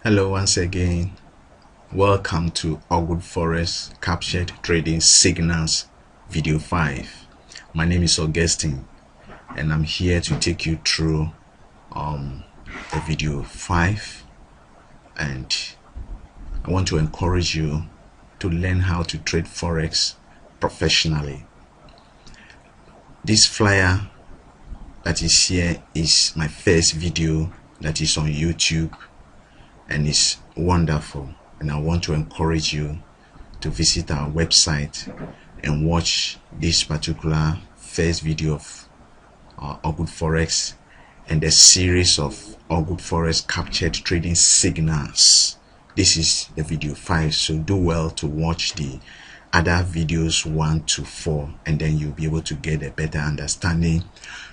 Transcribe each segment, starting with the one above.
Hello once again. Welcome to Augwood Forex Captured Trading Signals Video 5. My name is Augustine and I'm here to take you through the video 5, and I want to encourage you to learn how to trade Forex professionally. This flyer that is here is my first video that is on YouTube, and it's wonderful, and I want to encourage you to visit our website and watch this particular first video of Augwood Forex and the series of Augwood Forex Captured Trading Signals. This is the video 5, so do well to watch the other videos 1 to 4, and then you'll be able to get a better understanding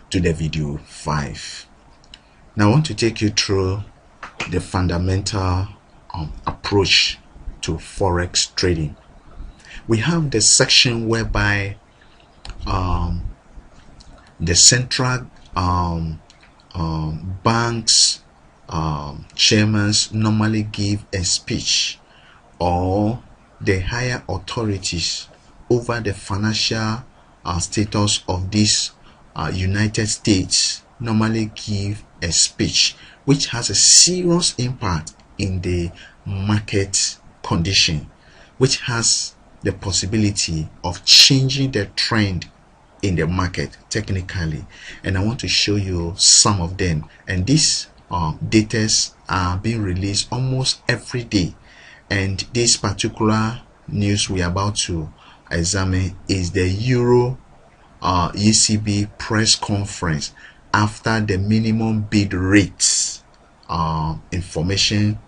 to the video 5. Now I want to take you through the fundamental approach to Forex trading. We have the section whereby the central banks chairmen normally give a speech, or the higher authorities over the financial status of this United States normally give a speech which has a serious impact in the market condition, which has the possibility of changing the trend in the market technically. And I want to show you some of them, and these data are being released almost every day. And this particular news we are about to examine is the Euro ECB press conference after the minimum bid rates information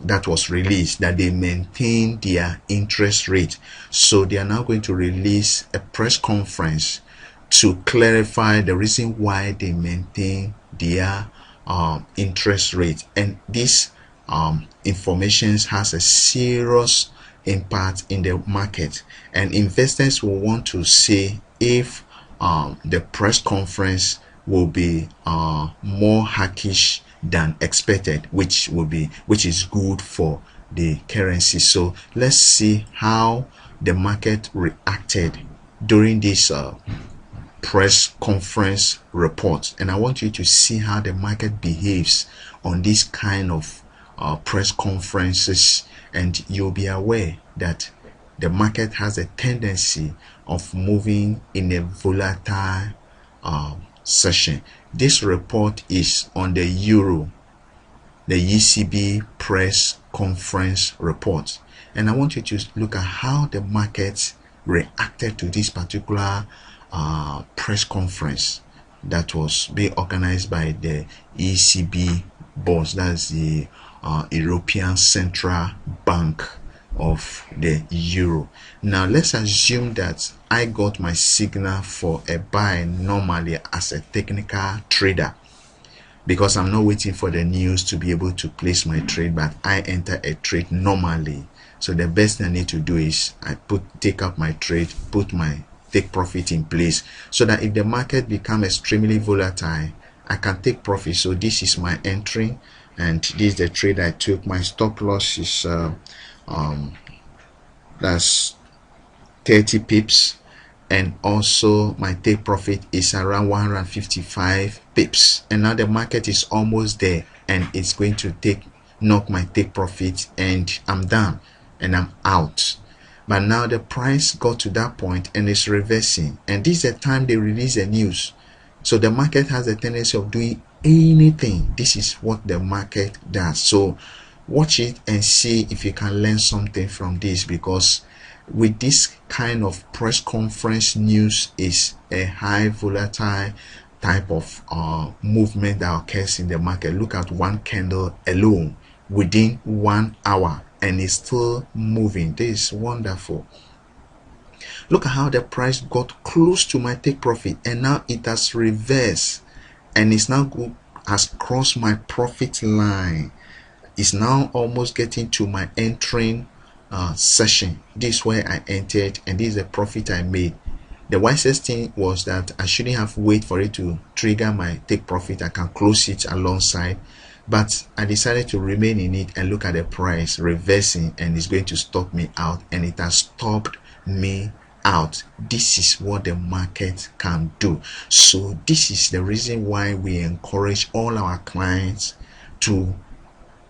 that was released, that they maintain their interest rate. So they are now going to release a press conference to clarify the reason why they maintain their interest rate. And this information has a serious impact in the market, and investors will want to see if the press conference will be more hawkish than expected, which is good for the currency. So let's see how the market reacted during this press conference report, and I want you to see how the market behaves on this kind of press conferences, and you'll be aware that the market has a tendency of moving in a volatile session. This report is on the Euro, the ECB press conference report, and I want you to look at how the market reacted to this particular press conference that was being organized by the ECB boss, that's the European Central Bank of the Euro. Now let's assume that I got my signal for a buy normally as a technical trader, because I'm not waiting for the news to be able to place my trade, but I enter a trade normally. So the best thing I need to do is I take up my trade, put my take profit in place, so that if the market becomes extremely volatile, I can take profit. So this is my entry, and this is the trade I took. My stop loss is that's 30 pips, and also my take profit is around 155 pips. And now the market is almost there, and it's going to knock my take profit, and I'm done and I'm out. But now the price got to that point and it's reversing, and this is the time they release the news. So the market has a tendency of doing anything. This is what the market does. So watch it and see if you can learn something from this, because with this kind of press conference news is a high volatile type of movement that occurs in the market. Look at one candle alone within 1 hour, and it's still moving. This is wonderful. Look at how the price got close to my take profit, and now it has reversed, and it's now has crossed my profit line. It's now almost getting to my entering session. This is where I entered, and this is the profit I made. The wisest thing was that I shouldn't have wait for it to trigger my take profit. I can close it alongside. but I decided to remain in it and look at the price reversing, and it's going to stop me out, and it has stopped me out. This is what the market can do. So this is the reason why we encourage all our clients to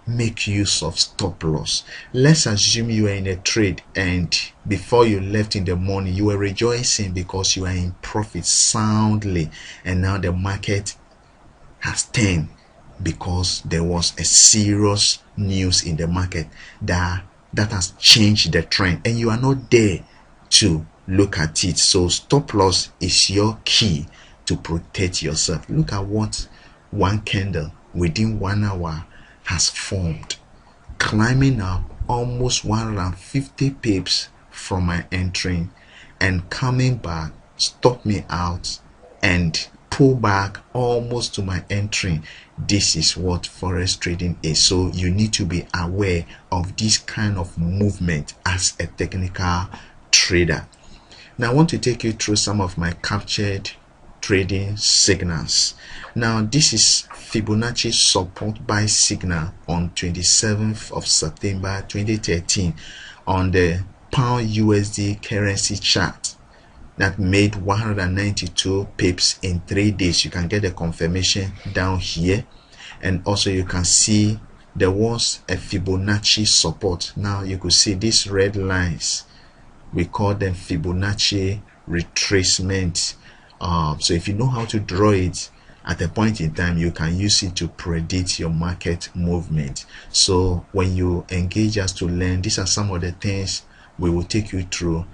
make use of stop loss. Let's assume you are in a trade, and before you left in the morning you were rejoicing because you are in profit soundly, and now the market has turned because there was a serious news in the market that has changed the trend, and you are not there to look at it. So stop loss is your key to protect yourself. Look at what one candle within 1 hour has formed, climbing up almost 150 pips from my entry and coming back, stop me out and pull back almost to my entry. This is what forex trading is. So you need to be aware of this kind of movement as a technical trader. Now I want to take you through some of my captured trading signals. Now this is Fibonacci support buy signal on 27th of September 2013 on the pound USD currency chart that made 192 pips in 3 days. You can get the confirmation down here, and also you can see there was a Fibonacci support. Now you could see these red lines, we call them Fibonacci retracement. So if you know how to draw it at a point in time, you can use it to predict your market movement. So when you engage us to learn, these are some of the things we will take you through,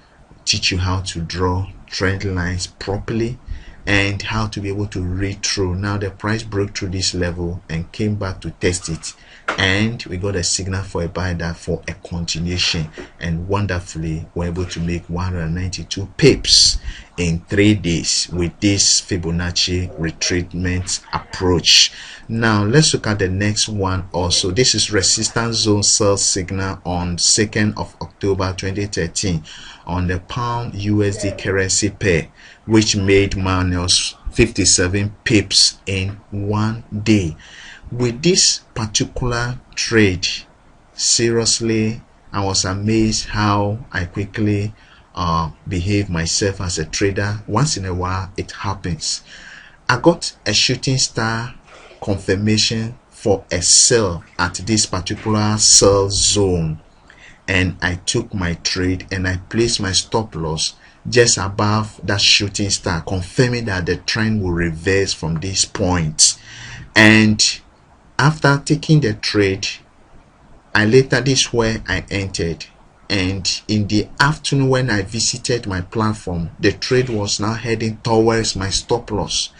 teach you how to draw trend lines properly and how to be able to read through. Now the price broke through this level and came back to test it, and we got a signal for a buy that for a continuation, and wonderfully we're able to make 192 pips in 3 days with this Fibonacci retracement approach. Now let's look at the next one also. This is resistance zone sell signal on 2nd of October 2013 on the pound USD currency pair, which made minus 57 pips in 1 day. With this particular trade, seriously, I was amazed how I quickly behave myself as a trader. Once in a while it happens. I got a shooting star confirmation for a sell at this particular sell zone, and I took my trade and I placed my stop loss just above that shooting star, confirming that the trend will reverse from this point. And after taking the trade, this is where I entered, and in the afternoon when I visited my platform, the trade was now heading towards my stop loss.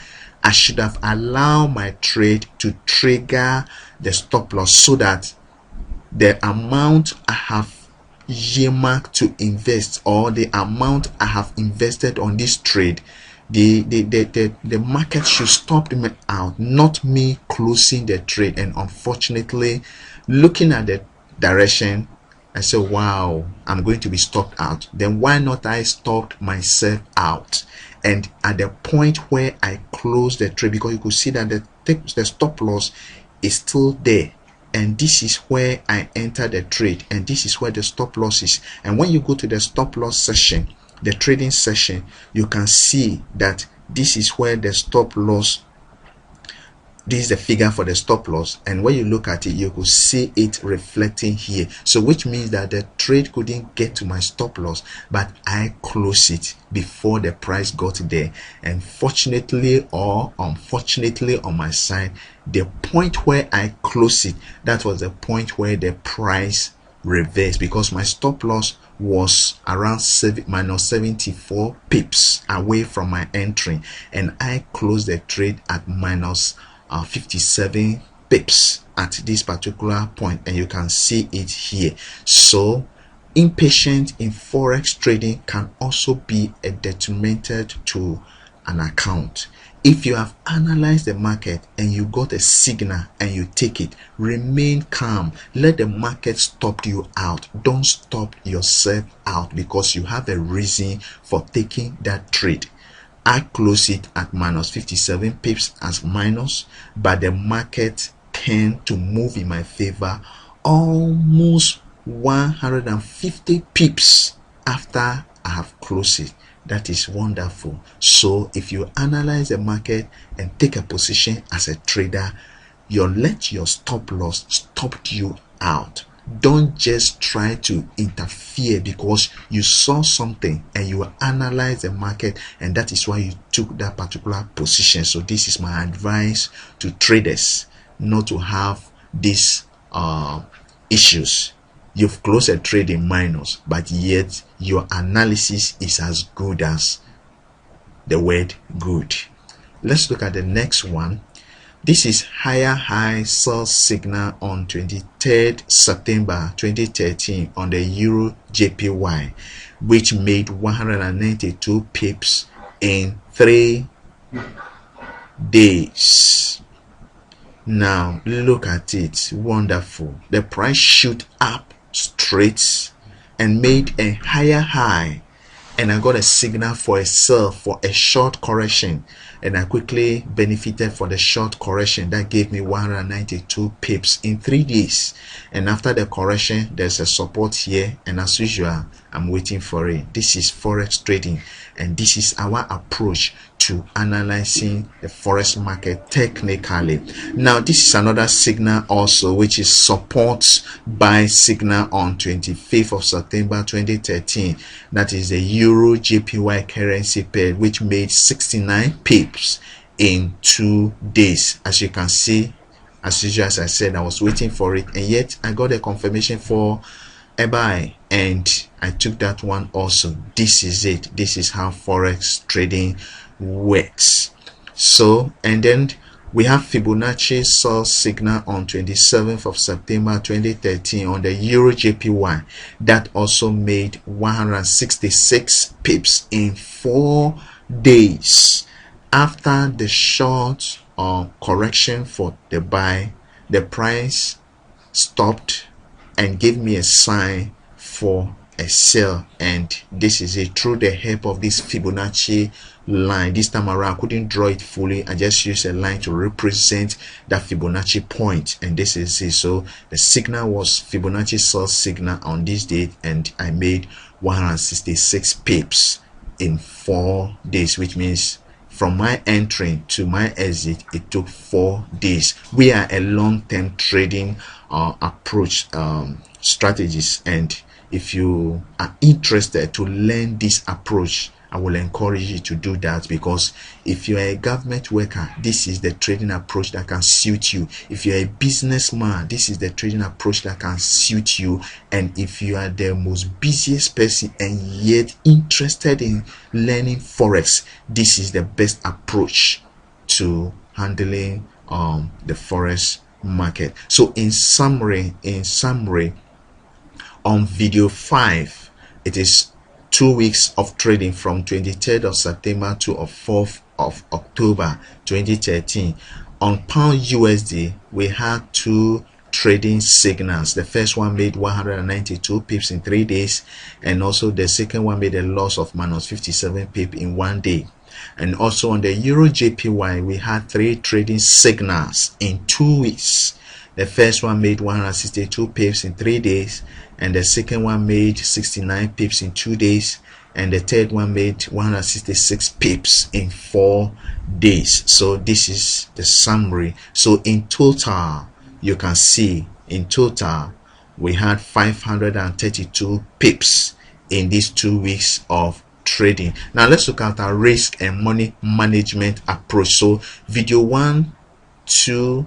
I should have allowed my trade to trigger the stop loss so that the amount I have earmarked to invest, or the amount I have invested on this trade, the market should stop me out, not me closing the trade. And unfortunately, looking at the direction, I said, wow, I'm going to be stopped out. Then why not I stopped myself out? And at the point where I closed the trade, because you could see that the stop loss is still there, and this is where I entered the trade, and this is where the stop loss is. And when you go to the stop loss session, the trading session, you can see that this is where the stop loss, this is the figure for the stop loss, and when you look at it, you could see it reflecting here. So which means that the trade couldn't get to my stop loss, but I closed it before the price got there. And fortunately or unfortunately on my side, the point where I closed it, that was the point where the price reversed, because my stop loss was around minus 74 pips away from my entry, and I closed the trade at minus 57 pips at this particular point, and you can see it here. So impatience in forex trading can also be a detrimental to an account. If you have analyzed the market and you got a signal and you take it, remain calm. Let the market stop you out. Don't stop yourself out because you have a reason for taking that trade. I close it at minus 57 pips as minus, but the market tend to move in my favor almost 150 pips after I have closed it. That is wonderful. So if you analyze the market and take a position as a trader, let your stop loss stop you out. Don't just try to interfere because you saw something and you analyze the market, and that is why you took that particular position. So this is my advice to traders, not to have these issues. You've closed a trade in minus, but yet your analysis is as good as the word good. Let's look at the next one. This is higher high sell signal on 23rd September 2013 on the Euro JPY, which made 192 pips in 3 days. Now look at it. Wonderful. The price shoot up straight and made a higher high, and I got a signal for a sell for a short correction, and I quickly benefited for the short correction. That gave me 192 pips in 3 days. And after the correction, there's a support here, and as usual, I'm waiting for it. This is forex trading, and this is our approach to analyzing the forex market technically. Now this is another signal also, which is support buy signal on 25th of September 2013. That is the Euro JPY currency pair, which made 69 pips in 2 days. As you can see, as usual, as I said, I was waiting for it, and yet I got a confirmation for a buy, and I took that one also. This is it. This is how forex trading works. So, and then we have Fibonacci sell signal on 27th of September 2013 on the Euro JPY that also made 166 pips in 4 days. After the short correction for the buy, the price stopped and gave me a sign for a sell, and this is it through the help of this Fibonacci line. This time around I couldn't draw it fully. I just used a line to represent that Fibonacci point, and this is it. So the signal was Fibonacci sell signal on this date, and I made 166 pips in 4 days, which means from my entry to my exit it took 4 days. We are a long-term trading approach strategies, and if you are interested to learn this approach, I will encourage you to do that, because if you are a government worker, this is the trading approach that can suit you. If you are a businessman, this is the trading approach that can suit you. And if you are the most busiest person and yet interested in learning forex, this is the best approach to handling the forex market. So in summary, on video 5, it is 2 weeks of trading from 23rd of September to 4th of October 2013. On pound USD, we had 2 trading signals. The first one made 192 pips in 3 days, and also the second one made a loss of minus 57 pip in 1 day. And also on the Euro JPY, we had 3 trading signals in 2 weeks. The first one made 162 pips in 3 days, and the second one made 69 pips in 2 days, and the third one made 166 pips in 4 days. So this is the summary. So in total, you can see in total we had 532 pips in these 2 weeks of trading. Now let's look at our risk and money management approach. So video 1, 2,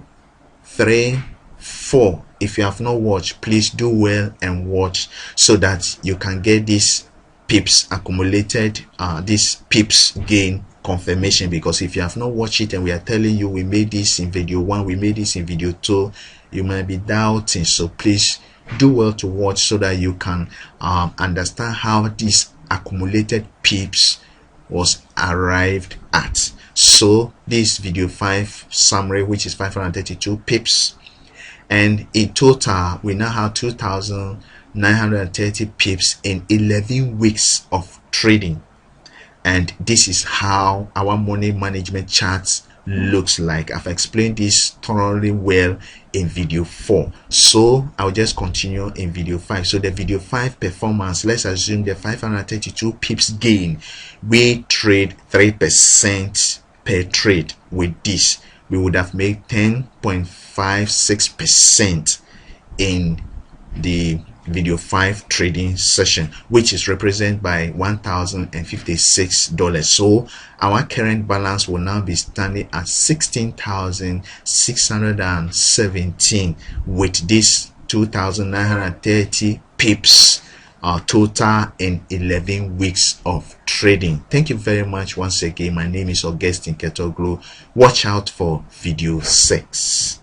3, 4, if you have not watched, please do well and watch, so that you can get these pips accumulated, this pips gain confirmation. Because if you have not watched it and we are telling you we made this in video 1, we made this in video 2, you might be doubting. So please do well to watch, so that you can understand how this accumulated pips was arrived at. So this video 5 summary, which is 532 pips, and in total we now have 2,930 pips in 11 weeks of trading. And this is how our money management charts looks like. I've explained this thoroughly well in video 4, so I'll just continue in video 5. So the video 5 performance, let's assume the 532 pips gain, we trade 3% per trade. With this, we would have made 10.56% in the video 5 trading session, which is represented by $1,056. so our current balance will now be standing at 16,617 with this 2,930 pips total in 11 weeks of trading. Thank you very much once again. My name is Augustine Ketoglu. Watch out for video 6.